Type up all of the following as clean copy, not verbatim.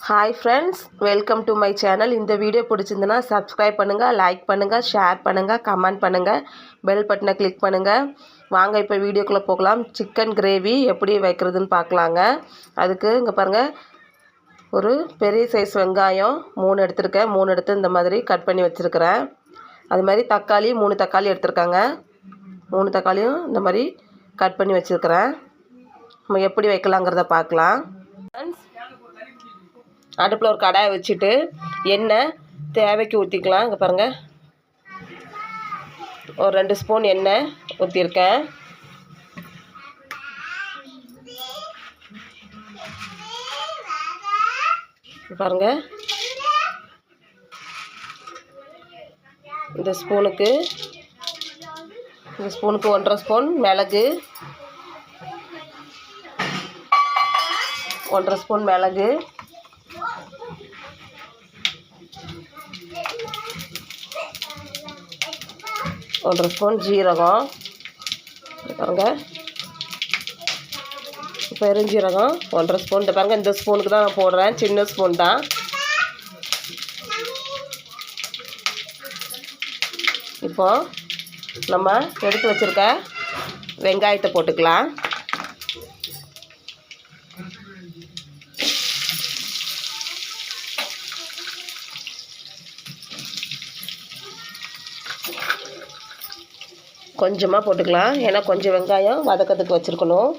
Hi friends, welcome to my channel. இந்த video பிடிச்சிருந்துன்னா subscribe பண்ணுங்கள், like பண்ணுங்கள், ஷேர் பண்ணுங்கள், கமெண்ட் பண்ணுங்கள், பெல் பட்டனை கிளிக் பண்ணுங்கள். வாங்க இப்போ வீடியோக்குள்ளே போகலாம். சிக்கன் கிரேவி எப்படி வைக்கிறதுன்னு பார்க்கலாங்க. அதுக்கு இங்கே பாருங்கள், ஒரு பெரிய சைஸ் வெங்காயம் 3 எடுத்துருக்கேன். 3 எடுத்து இந்த மாதிரி கட் பண்ணி வச்சுருக்கிறேன். அது மாதிரி தக்காளி 3 தக்காளி எடுத்துருக்காங்க. 3 தக்காளியும் இந்த மாதிரி கட் பண்ணி வச்சுருக்கிறேன். நம்ம எப்படி வைக்கலாங்கிறத பார்க்கலாம். அடுப்பில் ஒரு கடாயை வச்சுட்டு எண்ணெய் தேவைக்கு ஊற்றிக்கலாம். இங்கே பாருங்கள், ஒரு 2 ஸ்பூன் எண்ணெய் ஊற்றிருக்கேன். பாருங்கள், இந்த ஸ்பூனுக்கு 1.5 ஸ்பூன் மிளகு, 1.5 ஸ்பூன் மிளகு, 1.5 ஸ்பூன் ஜீரகம். பாருங்கள், பெருஞ்சீரகம் 1.5 ஸ்பூன். பாருங்கள், இந்த ஸ்பூனுக்கு தான் நான் போடுறேன், சின்ன ஸ்பூன் தான். இப்போது நம்ம எடுத்து வச்சுருக்க வெங்காயத்தை போட்டுக்கலாம். கொஞ்சமாக போட்டுக்கலாம், ஏன்னா கொஞ்சம் வெங்காயம் வதக்கிறதுக்கு வச்சுருக்கணும்.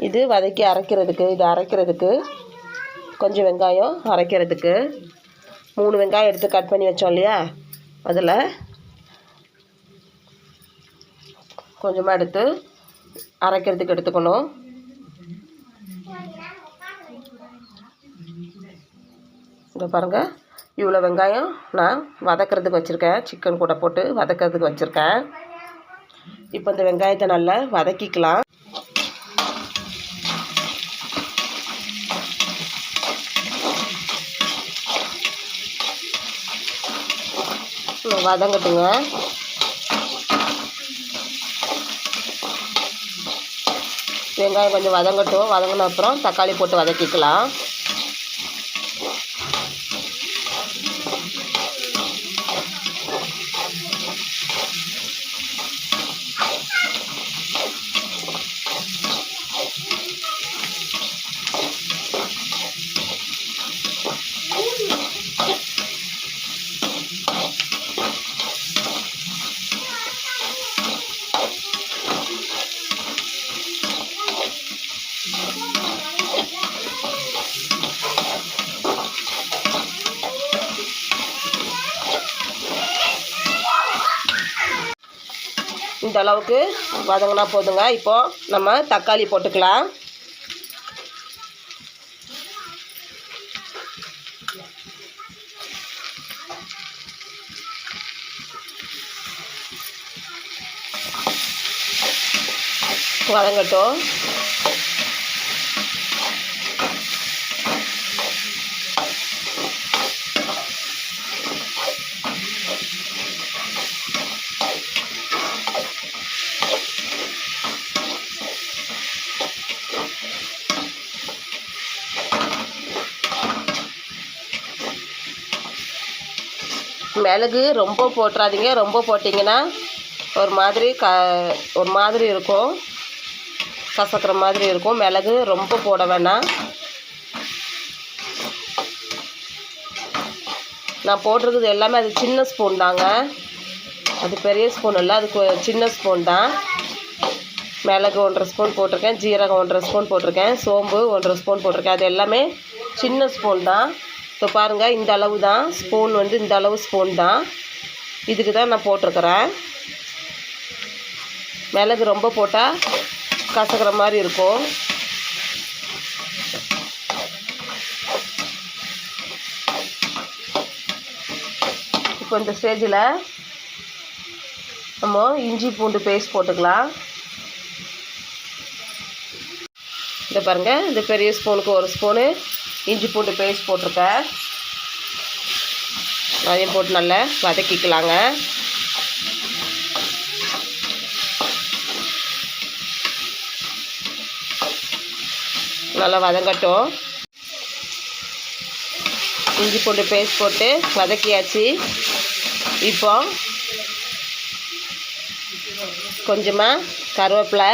இது வதக்கி அரைக்கிறதுக்கு, இது அரைக்கிறதுக்கு கொஞ்சம் வெங்காயம் அரைக்கிறதுக்கு 3 வெங்காயம் எடுத்து கட் பண்ணி வச்சோம் இல்லையா, அதில் கொஞ்சமாக எடுத்து அரைக்கிறதுக்கு எடுத்துக்கணும். இங்கே பாருங்கள், இவ்வளோ வெங்காயம் நான் வதக்கிறதுக்கு வச்சுருக்கேன். சிக்கன் கூட போட்டு வதக்கிறதுக்கு வச்சுருக்கேன். இப்போ இந்த வெங்காயத்தை நல்லா வதக்கிக்கலாம். வதங்கட்டுங்க. வெங்காயம் கொஞ்சம் வதங்கட்டும். வதங்கின அப்புறம் தக்காளி போட்டு வதக்கிக்கலாம். இந்த அளவுக்கு வதங்கினா போதுங்க. இப்போது நம்ம தக்காளி போட்டுக்கலாம். வதங்கட்டும். மிளகு ரொம்ப போட்டுறாதீங்க. ரொம்ப போட்டிங்கன்னா ஒரு மாதிரி இருக்கும், கசக்கிற மாதிரி இருக்கும். மிளகு ரொம்ப போட வேணாம். நான் போட்டிருக்குது எல்லாமே அது சின்ன ஸ்பூன் தாங்க, அது பெரிய ஸ்பூன் இல்லை, அது சின்ன ஸ்பூன் தான். மிளகு 1.5 ஸ்பூன் போட்டிருக்கேன், ஜீரகம் 1.5 ஸ்பூன் போட்டிருக்கேன், சோம்பு 1.5 ஸ்பூன் போட்டிருக்கேன். அது எல்லாமே சின்ன ஸ்பூன் தான். இப்போ பாருங்கள், இந்த அளவு தான் ஸ்பூன், இந்த அளவு ஸ்பூன் தான். இதுக்கு தான் நான் போட்டிருக்கிறேன். மிளகு ரொம்ப போட்டால் கசக்கிற மாதிரி இருக்கும். இப்போ இந்த ஸ்டேஜில் நம்ம இஞ்சி பூண்டு பேஸ்ட் போட்டுக்கலாம். இதை பாருங்கள், இந்த பெரிய ஸ்பூனுக்கு 1 ஸ்பூனு இஞ்சி பூண்டு பேஸ்ட் போட்டிருக்கேன். அதையும் போட்டு நல்லா வதக்கிக்கலாங்க. நல்லா வதங்கட்டும். இஞ்சி பூண்டு பேஸ்ட் போட்டு வதக்கியாச்சு. இப்போ கொஞ்சமாக கருவேப்பிலை,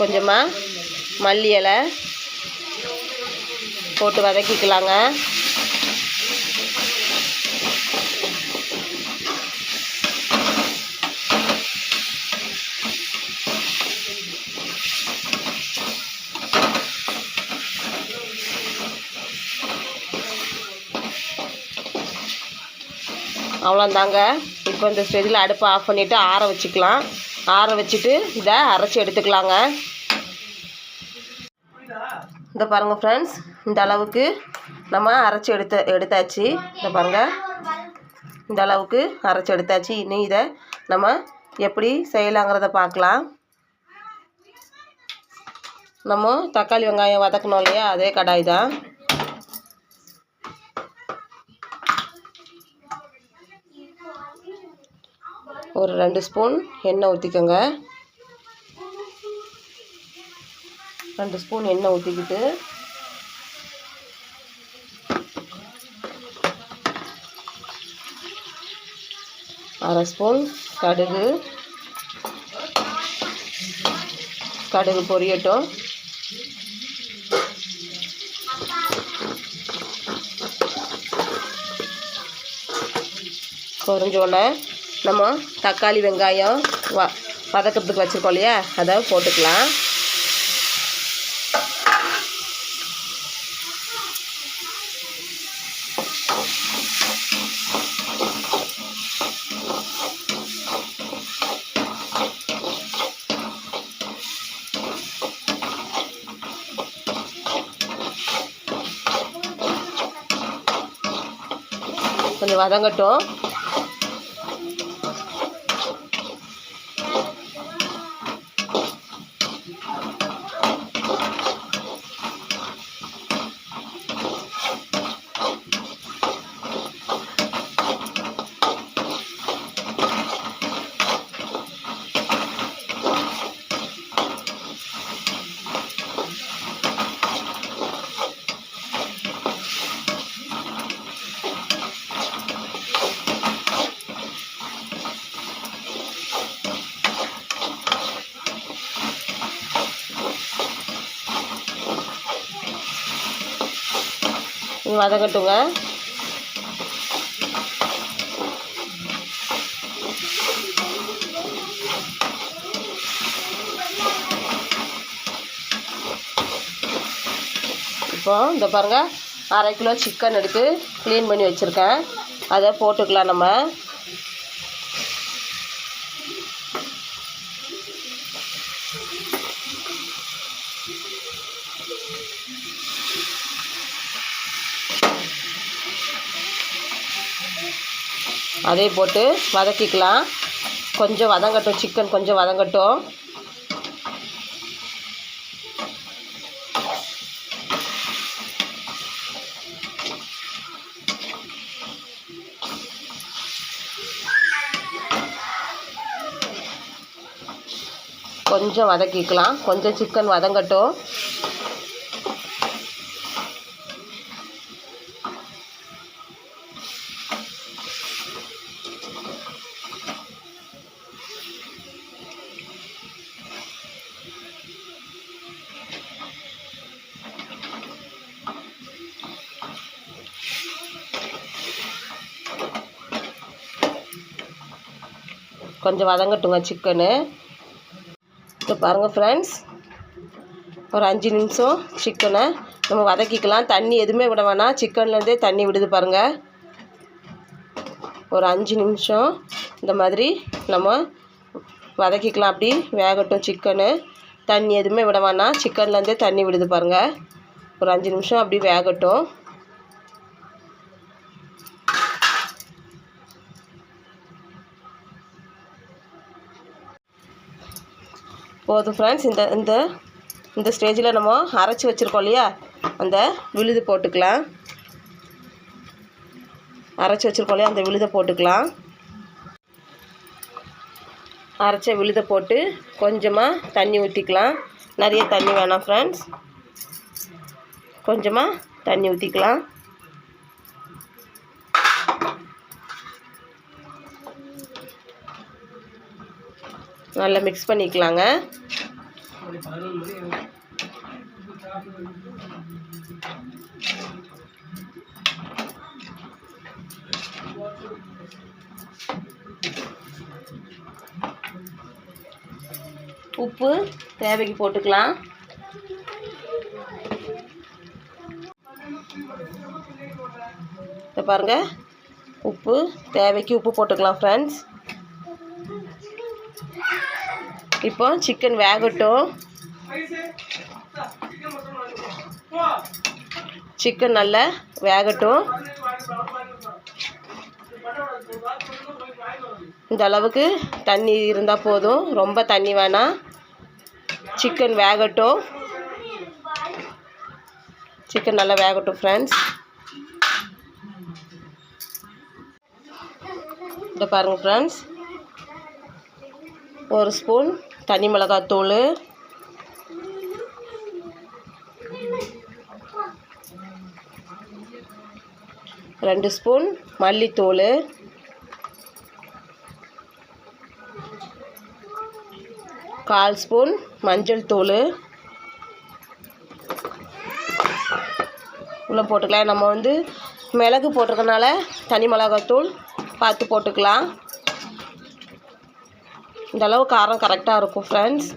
கொஞ்சமாக மல்லி இலை போட்டு வதக்கிக்கலாங்க. அவ்வளோந்தாங்க. இப்போ இந்த ஸ்டேஜில் அடுப்பை ஆஃப் பண்ணிவிட்டு ஆற வச்சுக்கலாம். ஆற வச்சுட்டு இதை அரைச்சி எடுத்துக்கலாங்க. இந்த பாருங்கள் ஃப்ரெண்ட்ஸ், இந்த அளவுக்கு நம்ம அரைச்சி எடுத்தாச்சு. இந்த பாருங்கள், இந்த அளவுக்கு அரைச்சி எடுத்தாச்சு. இன்னும் இதை நம்ம எப்படி செய்யலாங்கிறத பார்க்கலாம். நம்ம தக்காளி வெங்காயம் வதக்கணும் இல்லையா, அதே கடாய் தான். ஒரு 2 ஸ்பூன் எண்ணெய் ஊற்றிக்கோங்க. 2 ஸ்பூன் எண்ணெய் ஊற்றிக்கிட்டு அரை ஸ்பூன் கடுகு பொரியட்டும். பொரிஞ்சோடனே நம்ம தக்காளி வெங்காயம் வதக்கிறதுக்கு வச்சுருக்கோம் இல்லையா, அதை போட்டுக்கலாம். கொஞ்சம் வதங்கட்டும். வதங்கட்டுங்க. இப்போ இந்த பாருங்கள், 1/2 கிலோ சிக்கன் எடுத்து க்ளீன் பண்ணி வச்சுருக்கேன். அதை போட்டுக்கலாம். நம்ம அதே போட்டு வதக்கிக்கலாம். கொஞ்சம் வதங்கட்டும், சிக்கன் கொஞ்சம் வதங்கட்டும். கொஞ்சம் வதக்கிக்கலாம், கொஞ்சம் சிக்கன் வதங்கட்டும். கொஞ்சம் வதங்கட்டுங்க சிக்கனு. இப்போ பாருங்கள் ஃப்ரெண்ட்ஸ், ஒரு 5 நிமிஷம் சிக்கனை நம்ம வதக்கிக்கலாம். தண்ணி எதுவுமே விட வேணாம், சிக்கன்லேருந்தே தண்ணி விடுது பாருங்கள். ஒரு 5 நிமிஷம் இந்த மாதிரி நம்ம வதக்கிக்கலாம். அப்படி வேகட்டும் சிக்கனு. தண்ணி எதுவுமே விட வேணாம், சிக்கன்லேருந்தே தண்ணி விடுது பாருங்கள். ஒரு 5 நிமிஷம் அப்படி வேகட்டும். போதும் ஃப்ரெண்ட்ஸ். இந்த ஸ்டேஜில் நம்ம அரைச்சி வச்சுருக்கோம் இல்லையா, அந்த விழுது போட்டுக்கலாம். அரைச்சி வச்சுருக்கோம் இல்லையா, அந்த விழுதை போட்டுக்கலாம். அரைச்ச விழுதை போட்டு கொஞ்சமாக தண்ணி ஊற்றிக்கலாம். நிறைய தண்ணி வேணாம் ஃப்ரெண்ட்ஸ், கொஞ்சமாக தண்ணி ஊற்றிக்கலாம். நல்லா மிக்ஸ் பண்ணிக்கலாங்க. உப்பு தேவைக்கு போட்டுக்கலாம். இதை பாருங்கள், உப்பு தேவைக்கு உப்பு போட்டுக்கலாம் ஃப்ரெண்ட்ஸ். இப்போ சிக்கன் வேகட்டும். சிக்கன் நல்லா வேகட்டும். இந்த அளவுக்கு தண்ணி இருந்தால் போதும், ரொம்ப தண்ணி வேணாம். சிக்கன் வேகட்டும். சிக்கன் நல்லா வேகட்டும் ஃப்ரெண்ட்ஸ். இதை பாருங்கள் ஃப்ரெண்ட்ஸ், 1 ஸ்பூன் தனி மிளகாத்தூள், 2 ஸ்பூன் மல்லித்தூள், 1/4 ஸ்பூன் மஞ்சள் தூள் உள்ள போட்டுக்கலாம். நம்ம வந்து மிளகு போட்டிருக்கனால தனி மிளகாத்தூள் பார்த்து போட்டுக்கலாம். இந்த அளவு காரம் கரெக்டாக இருக்கும் ஃப்ரெண்ட்ஸ்.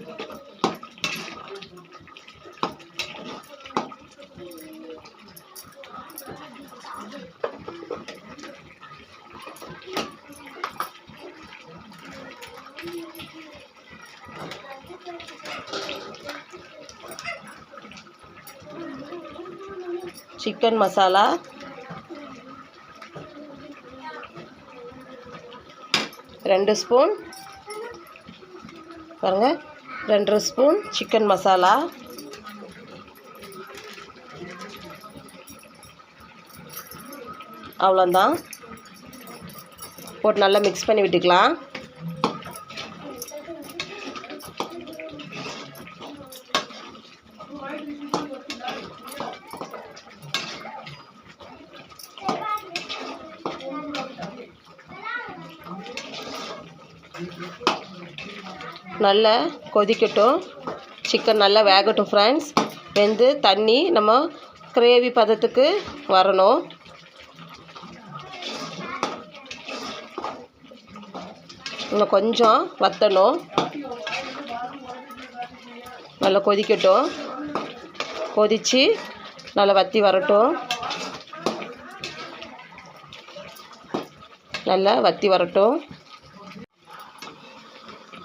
சிக்கன் மசாலா, ரெண்டு ஸ்பூன் பாருங்கள், 2 ஸ்பூன் சிக்கன் மசாலா, அவ்வளோதான். போட்டு நல்லா மிக்ஸ் பண்ணி விட்டுக்கலாம். நல்லா கொதிக்கட்டும். சிக்கன் நல்லா வேகட்டும் ஃப்ரெண்ட்ஸ். வெந்து தண்ணி நம்ம கிரேவி பதத்துக்கு வரணும். இன்னும் கொஞ்சம் வற்றணும். நல்லா கொதிக்கட்டும். கொதித்து நல்லா வற்றி வரட்டும். நல்லா வற்றி வரட்டும்.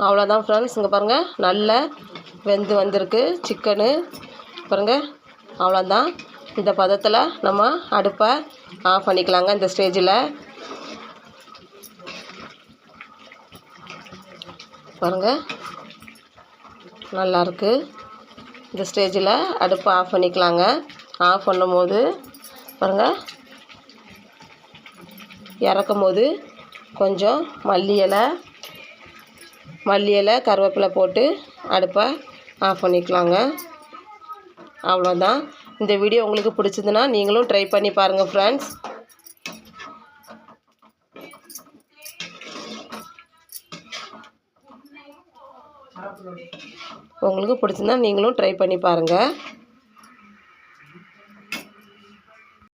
அவ்வளோதான் ஃப்ரெண்ட்ஸ். இங்கே பாருங்கள், நல்லா வெந்து வந்திருக்கு சிக்கனு பாருங்கள். அவ்வளோதான். இந்த பதத்தில் நம்ம அடுப்பை ஆஃப் பண்ணிக்கலாங்க. இந்த ஸ்டேஜில் பாருங்கள், நல்லாயிருக்கு. இந்த ஸ்டேஜில் அடுப்பை ஆஃப் பண்ணிக்கலாங்க. ஆஃப் பண்ணும் போது பாருங்கள், இறக்கும் போது கொஞ்சம் மல்லி இலை கருவேப்பிலை போட்டு அடுப்பை ஆஃப் பண்ணிக்கலாங்க. அவ்வளோதான். இந்த வீடியோ உங்களுக்கு பிடிச்சதுன்னா நீங்களும் ட்ரை பண்ணி பாருங்கள் ஃப்ரெண்ட்ஸ். உங்களுக்கு பிடிச்சிருந்தா நீங்களும் ட்ரை பண்ணி பாருங்கள்.